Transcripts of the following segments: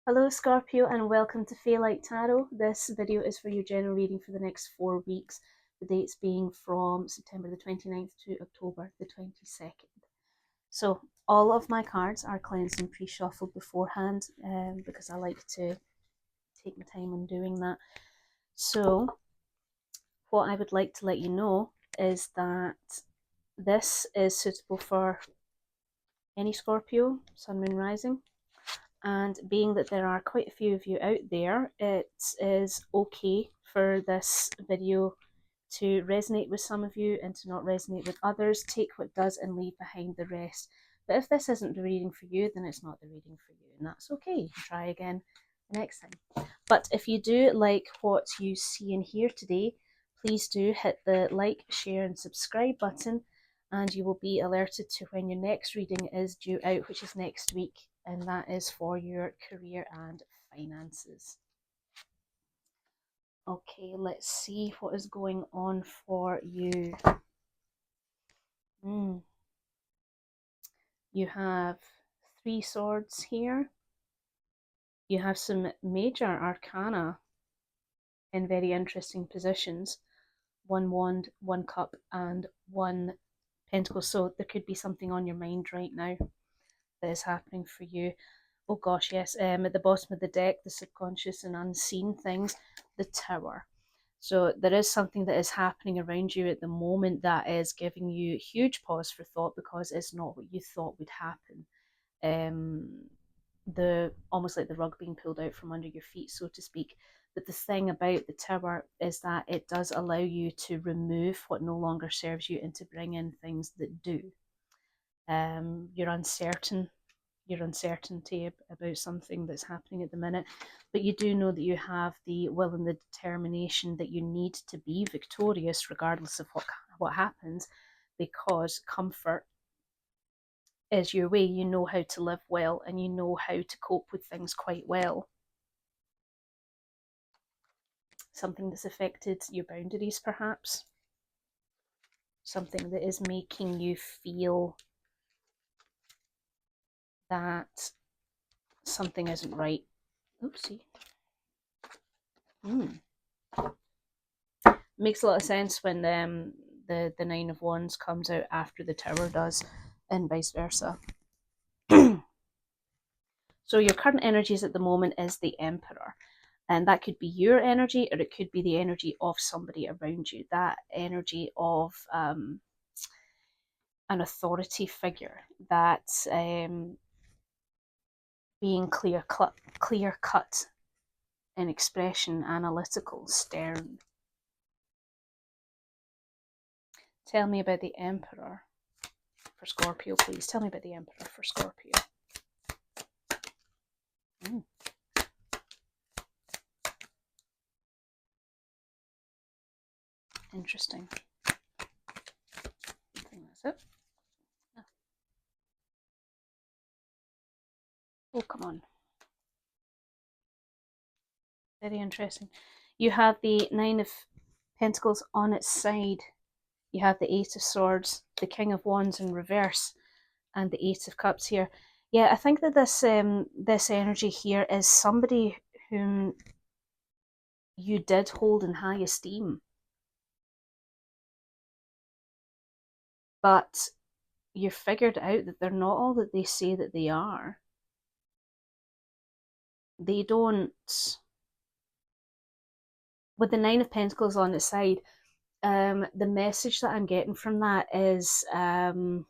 Hello Scorpio and welcome to Fey Light Tarot. This video is for your general reading for the next 4 weeks, the dates being from September the 29th to October the 22nd. So all of my cards are cleansed and pre-shuffled beforehand because I like to take my time on doing that. So what I would like to let you know is that this is suitable for any Scorpio, Sun, Moon, Rising. And being that there are quite a few of you out there, it is okay for this video to resonate with some of you and to not resonate with others. Take what does and leave behind the rest. But if this isn't the reading for you, then it's not the reading for you, and that's okay. You can try again next time. But if you do like what you see and hear today, please do hit the like, share and subscribe button, and you will be alerted to when your next reading is due out, which is next week, and that is for your career and finances. Okay, let's see what is going on for you. You have 3 swords here. You have some major arcana in very interesting positions. 1 wand, 1 cup, and 1 pentacle. So there could be something on your mind right now that is happening for you. Oh gosh, yes. At the bottom of the deck, the subconscious and unseen things, the Tower. So there is something that is happening around you at the moment that is giving you huge pause for thought because it's not what you thought would happen. Almost like the rug being pulled out from under your feet, so to speak. But the thing about the Tower is that it does allow you to remove what no longer serves you and to bring in things that do. You're uncertain. Your uncertainty about something that's happening at the minute, but you do know that you have the will and the determination that you need to be victorious regardless of what happens, because comfort is your way. You know how to live well and you know how to cope with things quite well. Something that's affected your boundaries, perhaps. Something that is making you feel that something isn't right. Oopsie. Makes a lot of sense when the 9 of Wands comes out after the Tower does, and vice versa. So your current energies at the moment is the Emperor, and that could be your energy or it could be the energy of somebody around you, that energy of an authority figure, that being clear cut in expression, analytical, stern. Tell me about the Emperor for Scorpio, please. Tell me about the Emperor for Scorpio. Interesting. I think that's it. Oh, come on. Very interesting. You have the 9 of Pentacles on its side. You have the 8 of Swords, the King of Wands in reverse, and the 8 of Cups here. Yeah, I think that this energy here is somebody whom you did hold in high esteem, but you figured out that they're not all that they say that they are. They don't. With the 9 of Pentacles on its side, the message that I'm getting from that is all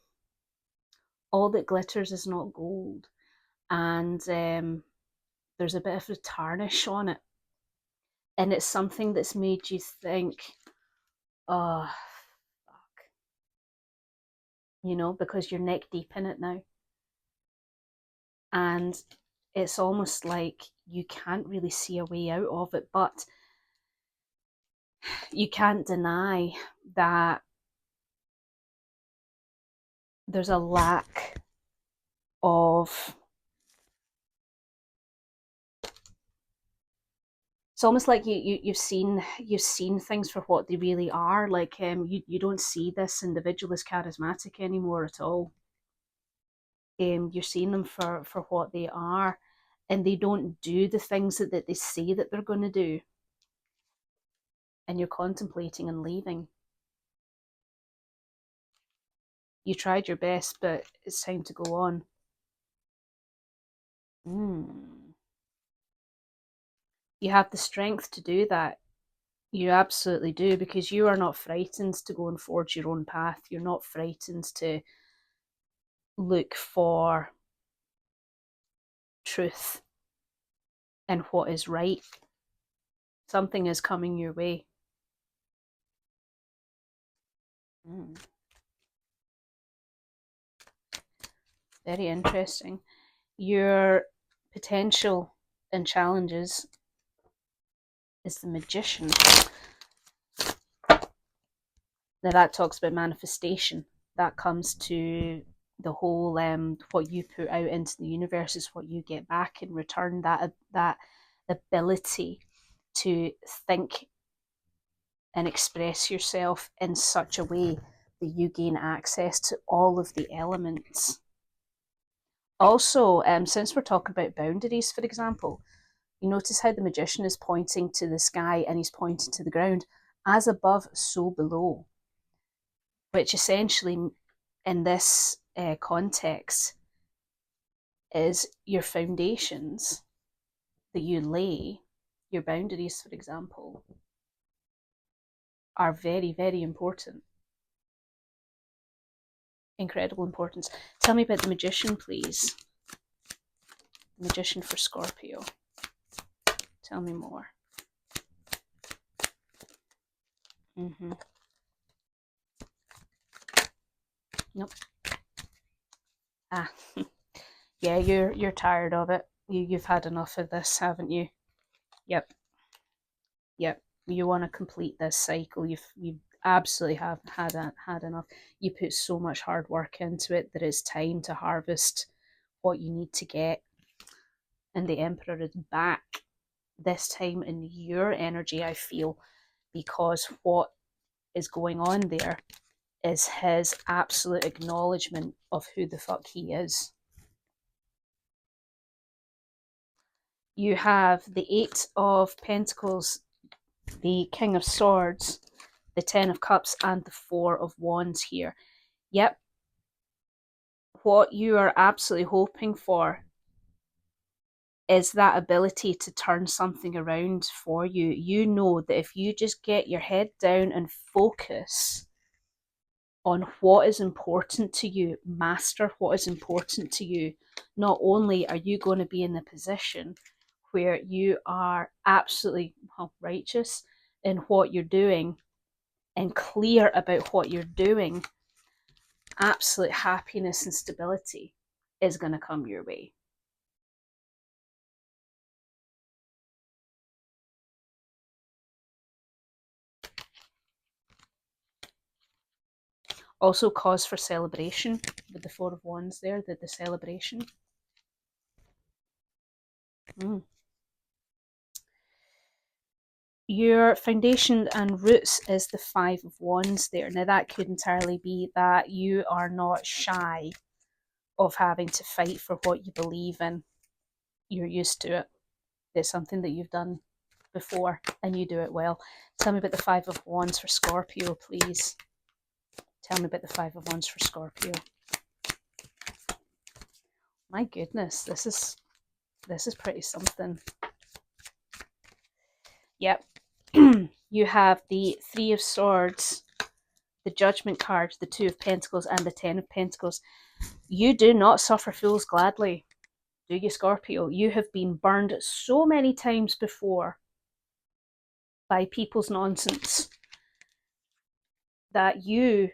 that glitters is not gold, and there's a bit of a tarnish on it, and it's something that's made you think, oh fuck, you know, because you're neck deep in it now, and it's almost like you can't really see a way out of it, but you can't deny that there's a lack of, it's almost like you've seen things for what they really are. Like you don't see this individual as charismatic anymore at all. You're seeing them for what they are, and they don't do the things that they say that they're going to do, and you're contemplating and leaving. You tried your best, but it's time to go on. You have the strength to do that. You absolutely do, because you are not frightened to go and forge your own path. You're not frightened to look for truth and what is right. Something is coming your way. Very interesting. Your potential and challenges is the Magician. Now that talks about manifestation. That comes to the whole what you put out into the universe is what you get back in return. That ability to think and express yourself in such a way that you gain access to all of the elements. Also, since we're talking about boundaries, for example, you notice how the Magician is pointing to the sky and he's pointing to the ground. As above, so below. Which essentially, in this context, is your foundations that you lay, your boundaries, for example, are very, very important. Incredible importance. Tell me about the Magician, please. The Magician for Scorpio. Tell me more. Nope. Yeah, you're tired of it. You've had enough of this, haven't you? Yep. You want to complete this cycle. You absolutely have had enough. You put so much hard work into it that it's time to harvest what you need to get. And the Emperor is back this time in your energy, I feel, because what is going on there is his absolute acknowledgement of who the fuck he is. You have the Eight of Pentacles, the King of Swords, the Ten of Cups, and the Four of Wands here. Yep. What you are absolutely hoping for is that ability to turn something around for you. You know that if you just get your head down and focus on what is important to you, master what is important to you, not only are you going to be in a position where you are absolutely righteous in what you're doing and clear about what you're doing, absolute happiness and stability is going to come your way. Also cause for celebration with the Four of Wands there, the celebration. Your foundation and roots is the Five of Wands there. Now that could entirely be that you are not shy of having to fight for what you believe in. You're used to it. It's something that you've done before and you do it well. Tell me about the Five of Wands for Scorpio, please. Tell me about the Five of Wands for Scorpio. My goodness, this is pretty something. Yep. You have the Three of Swords, the Judgment card, the Two of Pentacles, and the Ten of Pentacles. You do not suffer fools gladly, do you, Scorpio? You have been burned so many times before by people's nonsense that you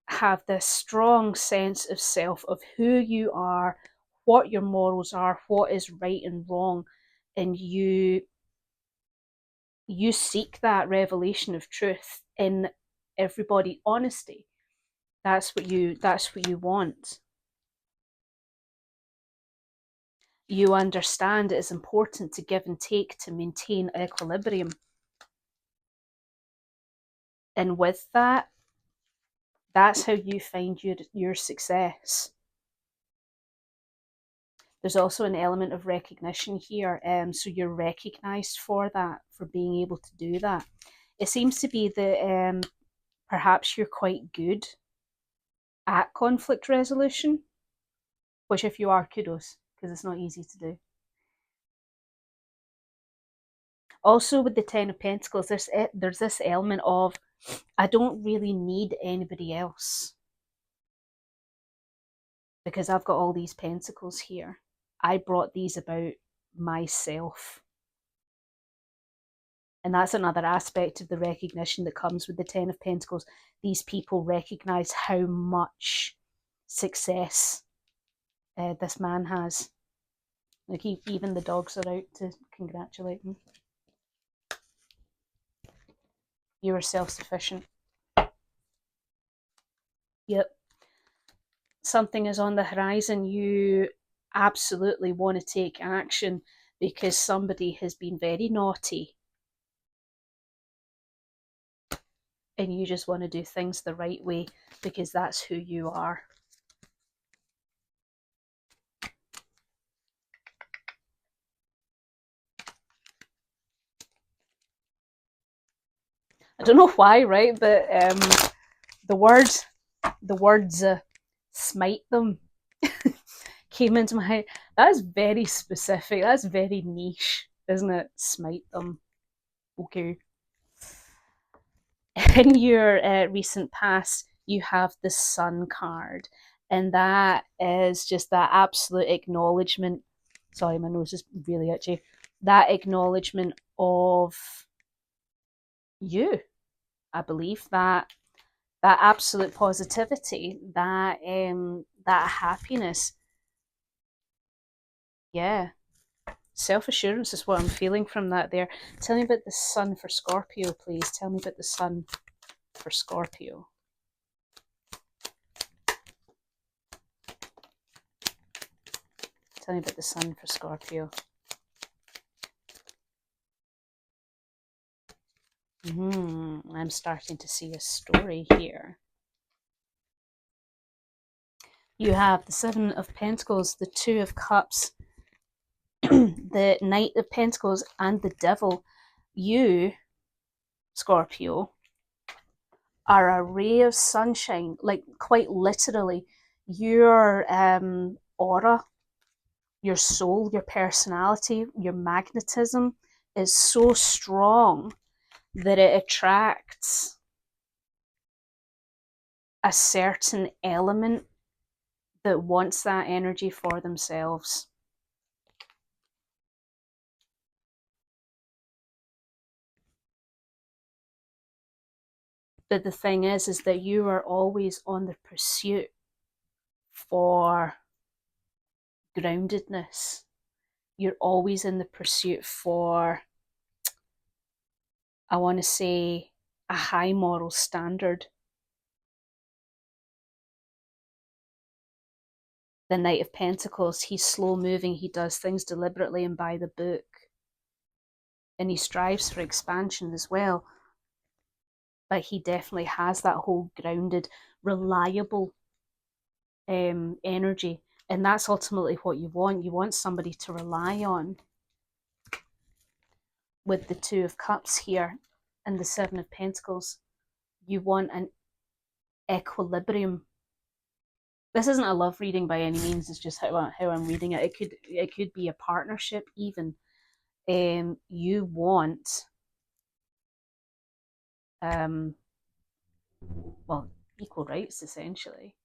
have this strong sense of self, of who you are, what your morals are, what is right and wrong, and you seek that revelation of truth in everybody. Honesty. That's what you want. You understand it is important to give and take to maintain equilibrium. And with that, that's how you find your success. There's also an element of recognition here. So you're recognized for that, for being able to do that. It seems to be that perhaps you're quite good at conflict resolution, which if you are, kudos, because it's not easy to do. Also with the Ten of Pentacles, there's this element of, I don't really need anybody else because I've got all these pentacles here. I brought these about myself. And that's another aspect of the recognition that comes with the Ten of Pentacles. These people recognize how much success this man has. Like, even the dogs are out to congratulate him. You are self-sufficient. Yep. Something is on the horizon. You absolutely want to take action because somebody has been very naughty. And you just want to do things the right way because that's who you are. I don't know why, right? But the words smite them came into my head. That's very specific. That's very niche, isn't it? Smite them. Okay. In your recent past, you have the Sun card, and that is just that absolute acknowledgement. Sorry, my nose is really itchy. That acknowledgement of you, I believe, that absolute positivity, that happiness. Yeah, self-assurance is what I'm feeling from that there. Tell me about the Sun for Scorpio, please. Tell me about the Sun for Scorpio. Tell me about the Sun for Scorpio. I'm starting to see a story here. You have the Seven of Pentacles, the Two of Cups, the Knight of Pentacles, and the Devil. You, Scorpio, are a ray of sunshine, like quite literally. Your aura, your soul, your personality, your magnetism is so strong that it attracts a certain element that wants that energy for themselves. But the thing is that you are always on the pursuit for groundedness. You're always in the pursuit for, I want to say, a high moral standard. The Knight of Pentacles, he's slow moving, he does things deliberately and by the book. And he strives for expansion as well. But he definitely has that whole grounded, reliable energy. And that's ultimately what you want. You want somebody to rely on. With the Two of Cups here and the Seven of Pentacles, you want an equilibrium. This isn't a love reading by any means. It's just how I'm reading it. It could be a partnership even. You want well, equal rights essentially.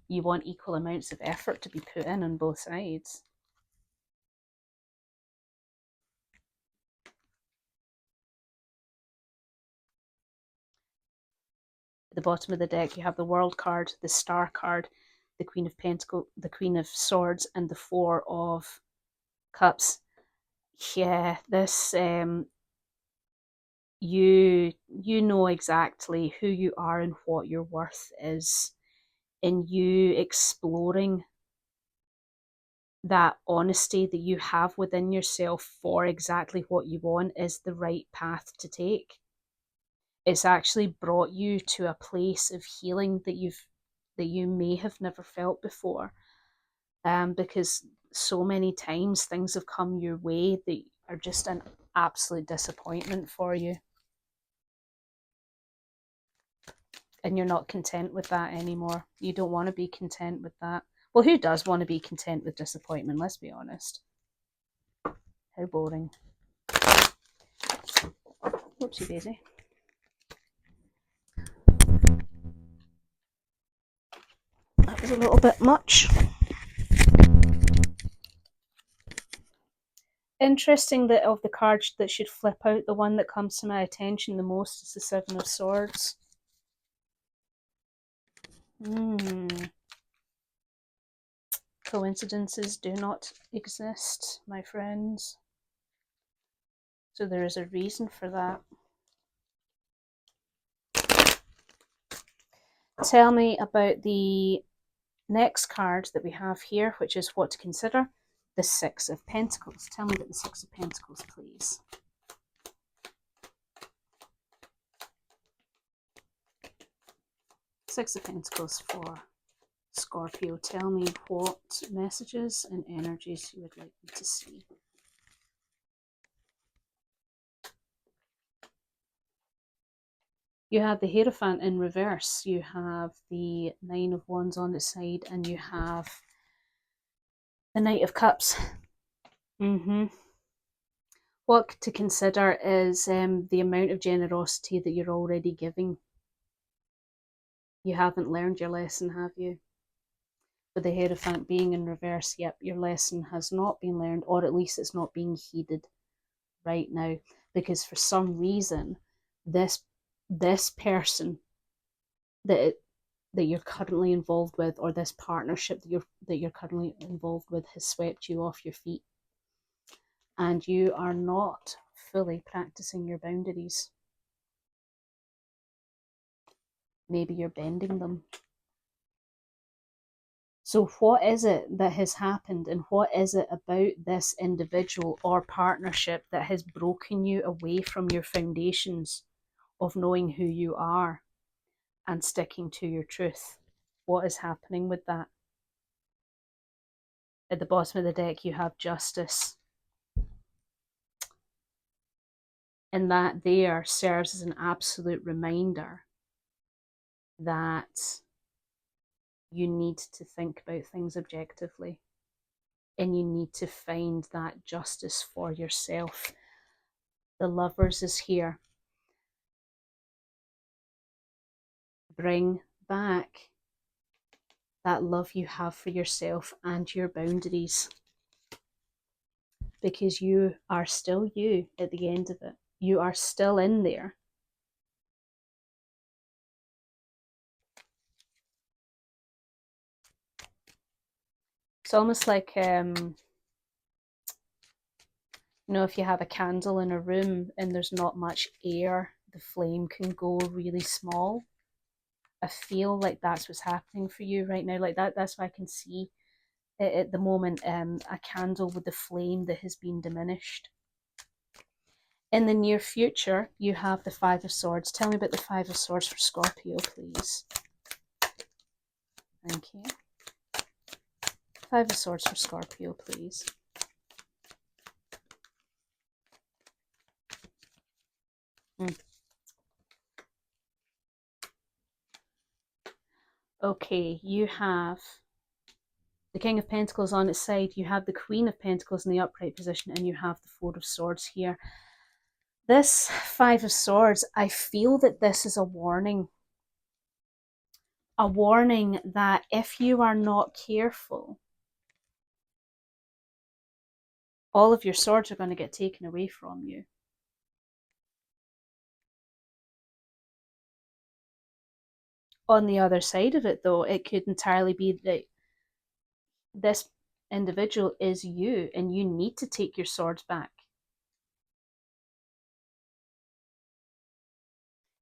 You want equal amounts of effort to be put in on both sides. At the bottom of the deck, you have the World card, the Star card, the Queen of Pentacles, the Queen of Swords, and the Four of Cups. Yeah, this you know exactly who you are and what your worth is, and you exploring that honesty that you have within yourself for exactly what you want is the right path to take. It's actually brought you to a place of healing that you may have never felt before, because so many times things have come your way that are just an absolute disappointment for you. And you're not content with that anymore. You don't want to be content with that. Well, who does want to be content with disappointment? Let's be honest. How boring. Whoopsie daisy. That was a little bit much. Interesting that of the cards that should flip out, the one that comes to my attention the most is the Seven of Swords. Coincidences do not exist, my friends. So there is a reason for that. Tell me about the next card that we have here, which is what to consider, the Six of Pentacles. Tell me about the Six of Pentacles, please. Six of Pentacles for Scorpio. Tell me what messages and energies you would like me to see. You have the Hierophant in reverse. You have the Nine of Wands on its side, and you have the Knight of Cups. What to consider is the amount of generosity that you're already giving. You haven't learned your lesson, have you? With the Hierophant being in reverse, yep, your lesson has not been learned, or at least it's not being heeded right now, because for some reason this person that you're currently involved with, or this partnership that you're currently involved with, has swept you off your feet, and you are not fully practicing your boundaries. Maybe you're bending them. So what is it that has happened, and what is it about this individual or partnership that has broken you away from your foundations of knowing who you are and sticking to your truth? What is happening with that? At the bottom of the deck, you have Justice. And that there serves as an absolute reminder that you need to think about things objectively, and you need to find that justice for yourself. The Lovers is here. Bring back that love you have for yourself and your boundaries, because you are still you at the end of it. You are still in there. It's almost like, you know, if you have a candle in a room and there's not much air, the flame can go really small. I feel like that's what's happening for you right now. Like that's why I can see at the moment a candle with the flame that has been diminished. In the near future, you have the Five of Swords. Tell me about the Five of Swords for Scorpio, please. Thank you. Five of Swords for Scorpio, please. Okay, you have the King of Pentacles on its side, you have the Queen of Pentacles in the upright position, and you have the Four of Swords here. This Five of Swords, I feel that this is a warning. A warning that if you are not careful, all of your swords are going to get taken away from you. On the other side of it, though, it could entirely be that this individual is you, and you need to take your swords back.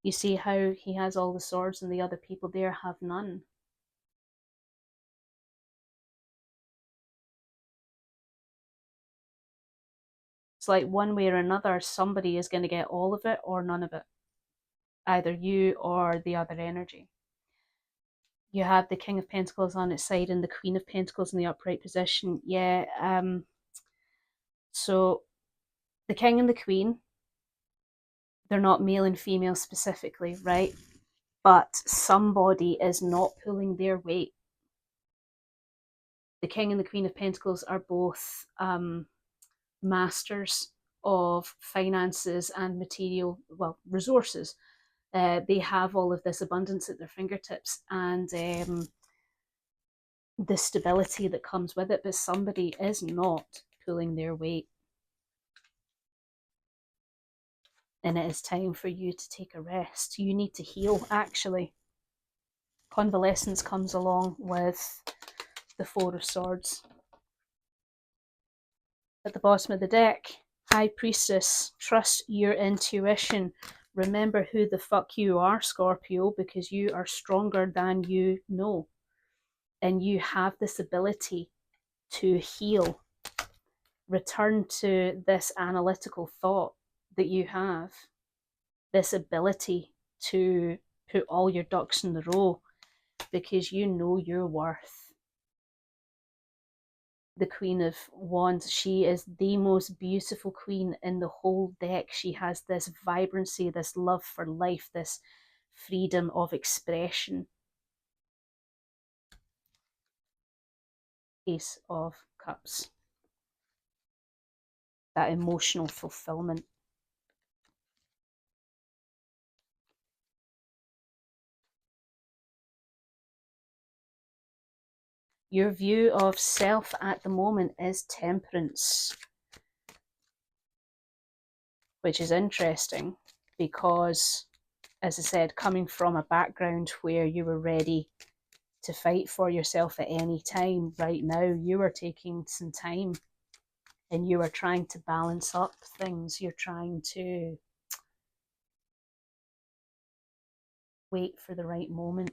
You see how he has all the swords and the other people there have none. It's like one way or another, somebody is going to get all of it or none of it. Either you or the other energy. You have the King of Pentacles on its side and the Queen of Pentacles in the upright position. Yeah, so the King and the Queen, they're not male and female specifically, right? But somebody is not pulling their weight. The King and the Queen of Pentacles are both masters of finances and material, well, resources. They have all of this abundance at their fingertips and the stability that comes with it, but somebody is not pulling their weight. And it is time for you to take a rest. You need to heal, actually. Convalescence comes along with the Four of Swords. At the bottom of the deck, High Priestess, trust your intuition. Remember who the fuck you are, Scorpio, because you are stronger than you know. And you have this ability to heal. Return to this analytical thought that you have. This ability to put all your ducks in the row because you know your worth. The Queen of Wands, she is the most beautiful queen in the whole deck. She has this vibrancy, this love for life, this freedom of expression. Ace of Cups. That emotional fulfillment. Your view of self at the moment is temperance, which is interesting because, as I said, coming from a background where you were ready to fight for yourself at any time, right now you are taking some time and you are trying to balance up things. You're trying to wait for the right moment.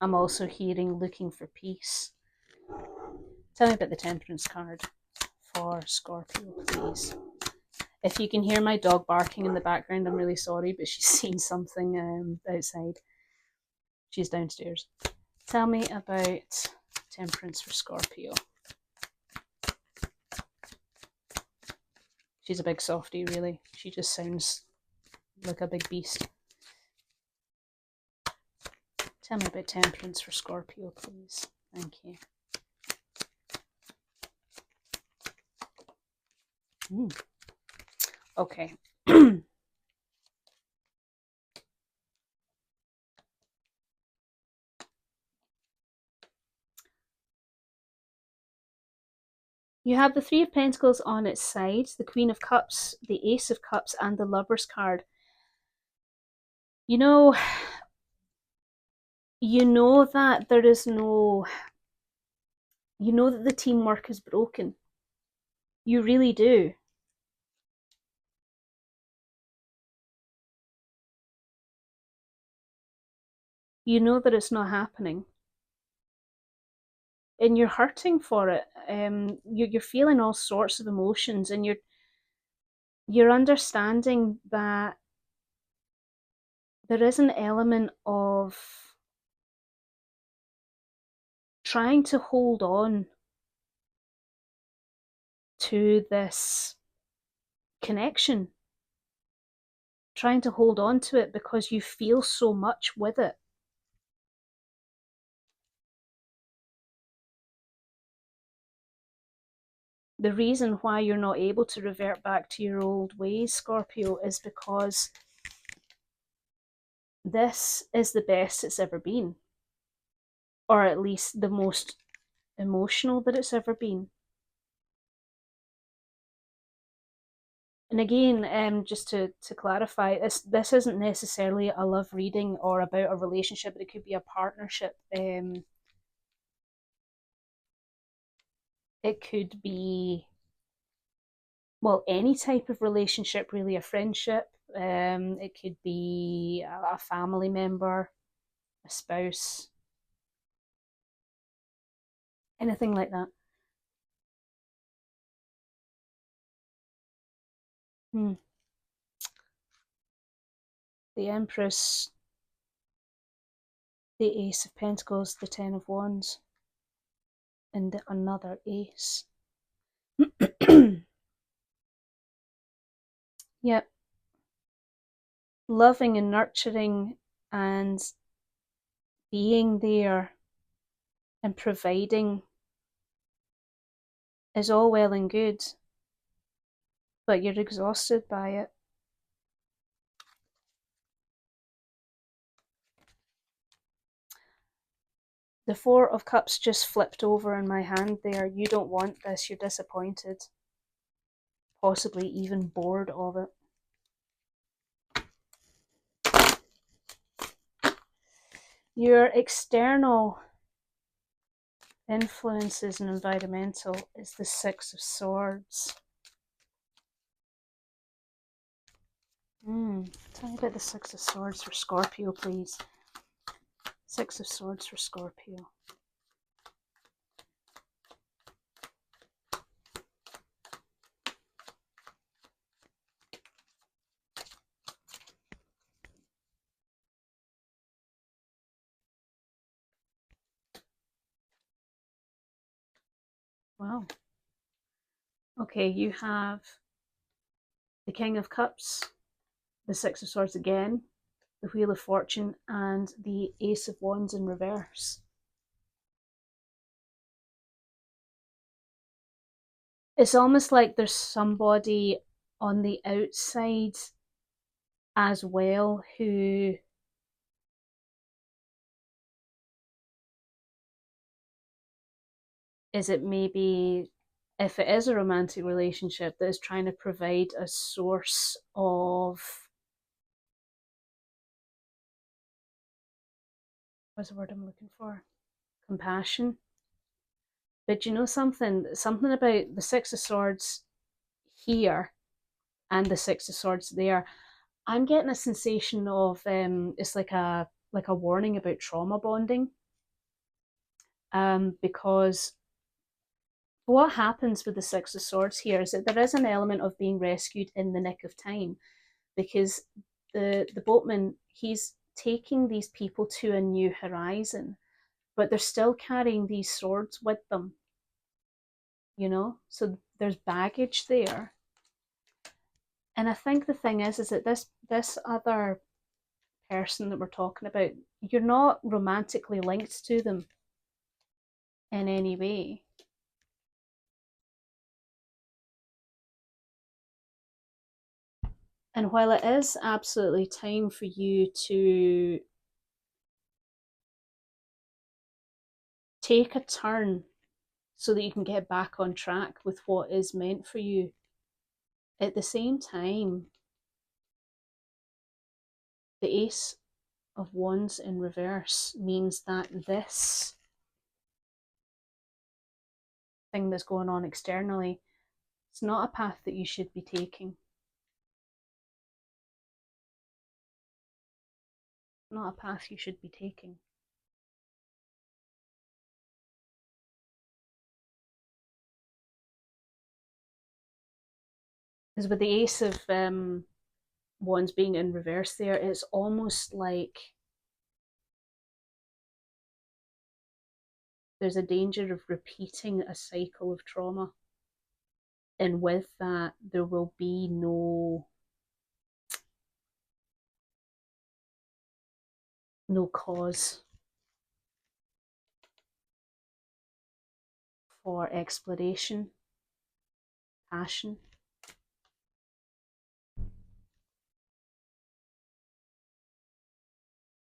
I'm also hearing looking for peace. Tell me about the Temperance card for Scorpio, please. If you can hear my dog barking in the background, I'm really sorry, but she's seen something outside. She's downstairs. Tell me about Temperance for Scorpio. She's a big softie, really. She just sounds like a big beast. Tell me about Temperance for Scorpio, please. Thank you. Okay. You have the Three of Pentacles on its side, the Queen of Cups, the Ace of Cups, and the Lover's card. You know that there is no... You know that the teamwork is broken. You really do. You know that it's not happening. And you're hurting for it. You're feeling all sorts of emotions, and you're understanding that there is an element of trying to hold on to this connection, trying to hold on to it because you feel so much with it. The reason why you're not able to revert back to your old ways, Scorpio, is because this is the best it's ever been, or at least the most emotional that it's ever been. And again, just to clarify, this isn't necessarily a love reading or about a relationship, but it could be a partnership. It could be, well, any type of relationship, really, a friendship. It could be a family member, a spouse, anything like that. The Empress. the Ace of Pentacles, the Ten of Wands, and another Ace. Yep. Loving and nurturing and being there and providing is all well and good, but you're exhausted by it. The Four of Cups just flipped over in my hand there. You don't want this. You're disappointed. Possibly even bored of it. Your external influences and environmental is the Six of Swords. Tell me about the Six of Swords for Scorpio, please. Six of Swords for Scorpio. Wow. Okay, you have the King of Cups, the Six of Swords again, the Wheel of Fortune, and the Ace of Wands in reverse. It's almost like there's somebody on the outside as well who is it maybe, if it is a romantic relationship, that is trying to provide a source of, what's the word I'm looking for? Compassion. But you know something? Something about the Six of Swords here and the Six of Swords there. I'm getting a sensation of it's like a warning about trauma bonding. Because what happens with the Six of Swords here is that there is an element of being rescued in the nick of time, because the boatman, he's taking these people to a new horizon, but they're still carrying these swords with them, you know, so there's baggage there. And I think the thing is that this other person that we're talking about, you're not romantically linked to them in any way. And while it is absolutely time for you to take a turn so that you can get back on track with what is meant for you, at the same time, the Ace of Wands in reverse means that this thing that's going on externally, it's not a path that you should be taking. Not a path you should be taking. Because with the Ace of Wands being in reverse there, it's almost like there's a danger of repeating a cycle of trauma. And with that, there will be no cause for exploration, passion.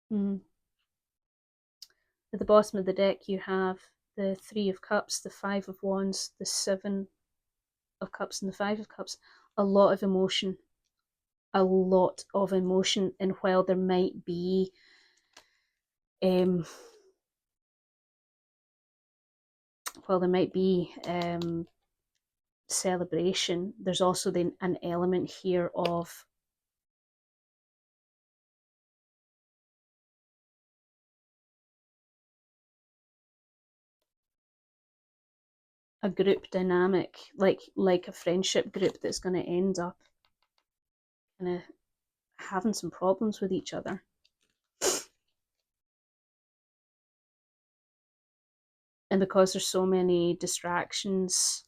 At the bottom of the deck, you have the Three of Cups, the Five of Wands, the Seven of Cups, and the Five of Cups. A lot of emotion. A lot of emotion. And while there might be celebration, there's also then an element here of a group dynamic, like a friendship group that's going to end up kind of having some problems with each other. And because there's so many distractions,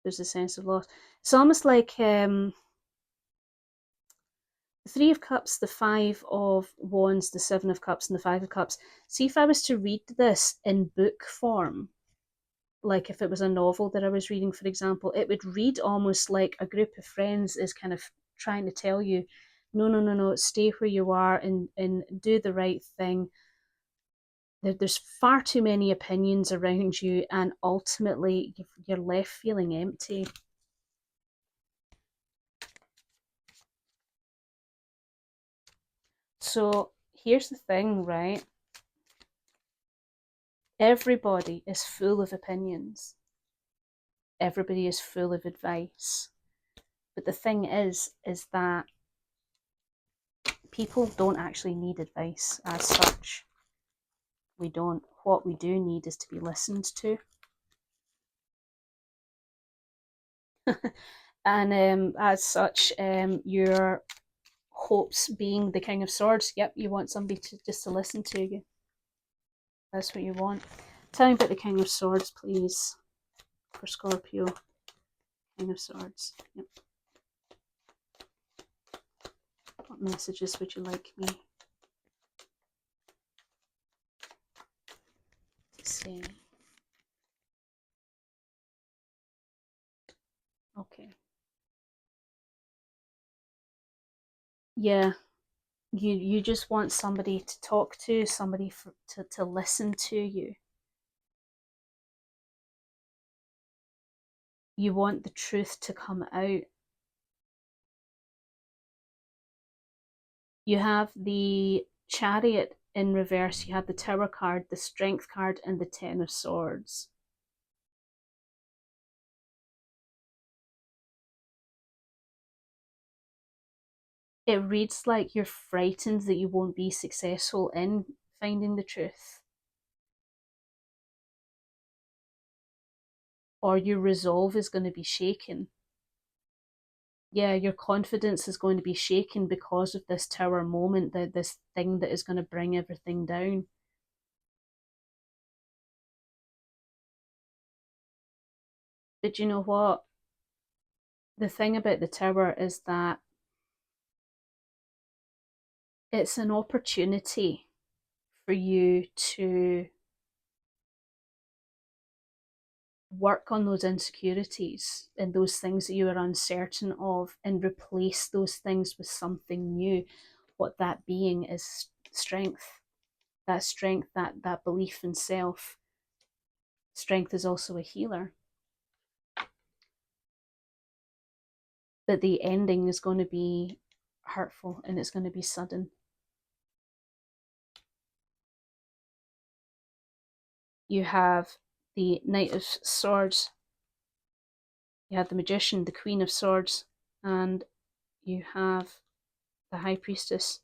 there's a sense of loss. It's almost like the Three of Cups, the Five of Wands, the Seven of Cups, and the Five of Cups. See, if I was to read this in book form, like if it was a novel that I was reading, for example, it would read almost like a group of friends is kind of trying to tell you, no, no, no, no, stay where you are and do the right thing. There's far too many opinions around you, and ultimately you're left feeling empty. So here's the thing, right? Everybody is full of opinions. Everybody is full of advice. But the thing is that people don't actually need advice as such. We don't. What we do need is to be listened to. And as such, your hopes being the King of Swords, yep, you want somebody just to listen to you. That's what you want. Tell me about the King of Swords, please, for Scorpio. King of Swords. Yep. What messages would you like me to say? Okay. Yeah, you just want somebody to talk to, somebody to listen to you. You want the truth to come out. You have the Chariot in reverse, you have the Tower card, the Strength card, and the Ten of Swords. It reads like you're frightened that you won't be successful in finding the truth. Or your resolve is going to be shaken. Yeah, your confidence is going to be shaken because of this Tower moment, this thing that is going to bring everything down. But you know what? The thing about the Tower is that it's an opportunity for you to work on those insecurities and those things that you are uncertain of and replace those things with something new. What that being is strength. That strength, that belief in self. Strength is also a healer. But the ending is going to be hurtful and it's going to be sudden. You have the Knight of Swords, you have the Magician, the Queen of Swords, and you have the High Priestess.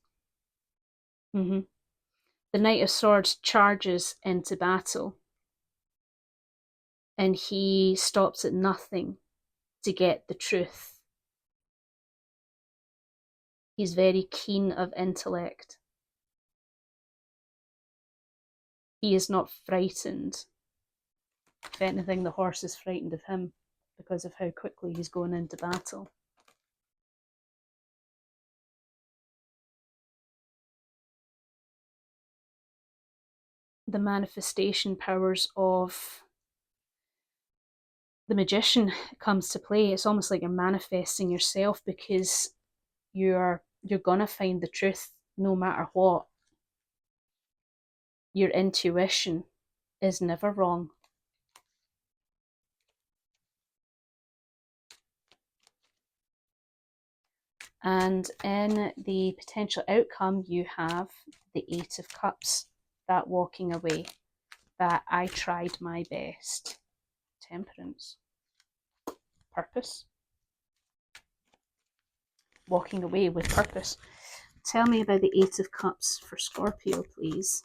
The Knight of Swords charges into battle and he stops at nothing to get the truth. He's very keen of intellect. He is not frightened. If anything, the horse is frightened of him because of how quickly he's going into battle. The manifestation powers of the Magician comes to play. It's almost like you're manifesting yourself because you're gonna find the truth no matter what. Your intuition is never wrong. And in the potential outcome, you have the Eight of Cups, that walking away, that I tried my best. Temperance. Purpose. Walking away with purpose. Tell me about the Eight of Cups for Scorpio, please.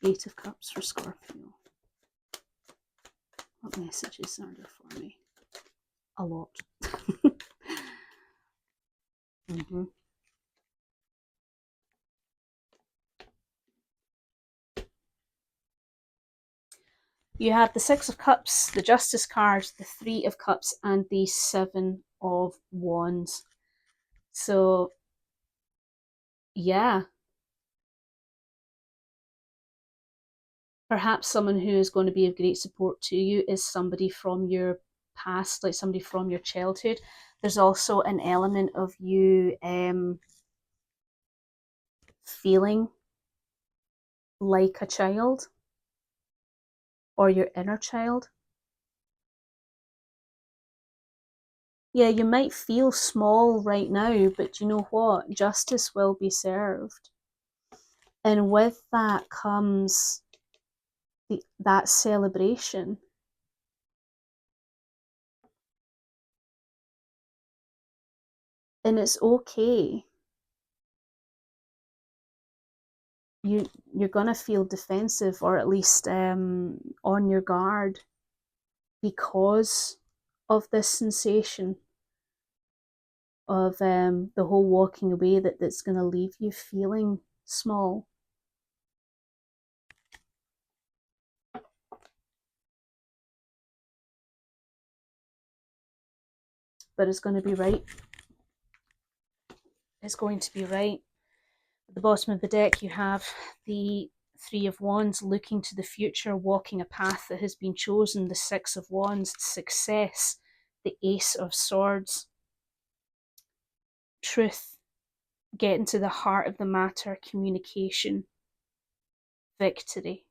Eight of Cups for Scorpio. What messages are there for me? A lot. You have the Six of Cups, the Justice card, the Three of Cups, and the Seven of Wands. So, yeah. Perhaps someone who is going to be of great support to you is somebody from your past, like somebody from your childhood. There's also an element of you feeling like a child or your inner child. Yeah, you might feel small right now, but you know what? Justice will be served. And with that comes that celebration. And it's okay. You're gonna feel defensive, or at least on your guard, because of this sensation of the whole walking away that's gonna leave you feeling small. But it's going to be right. It's going to be right. At the bottom of the deck, you have the Three of Wands, looking to the future, walking a path that has been chosen. The Six of Wands, success. The Ace of Swords, truth, getting to the heart of the matter, communication, victory.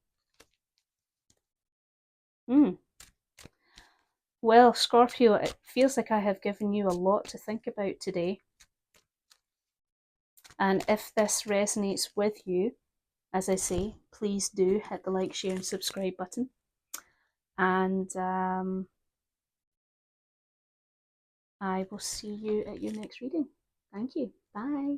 Well, Scorpio, it feels like I have given you a lot to think about today. And if this resonates with you, as I say, please do hit the like, share, and subscribe button. And I will see you at your next reading. Thank you. Bye.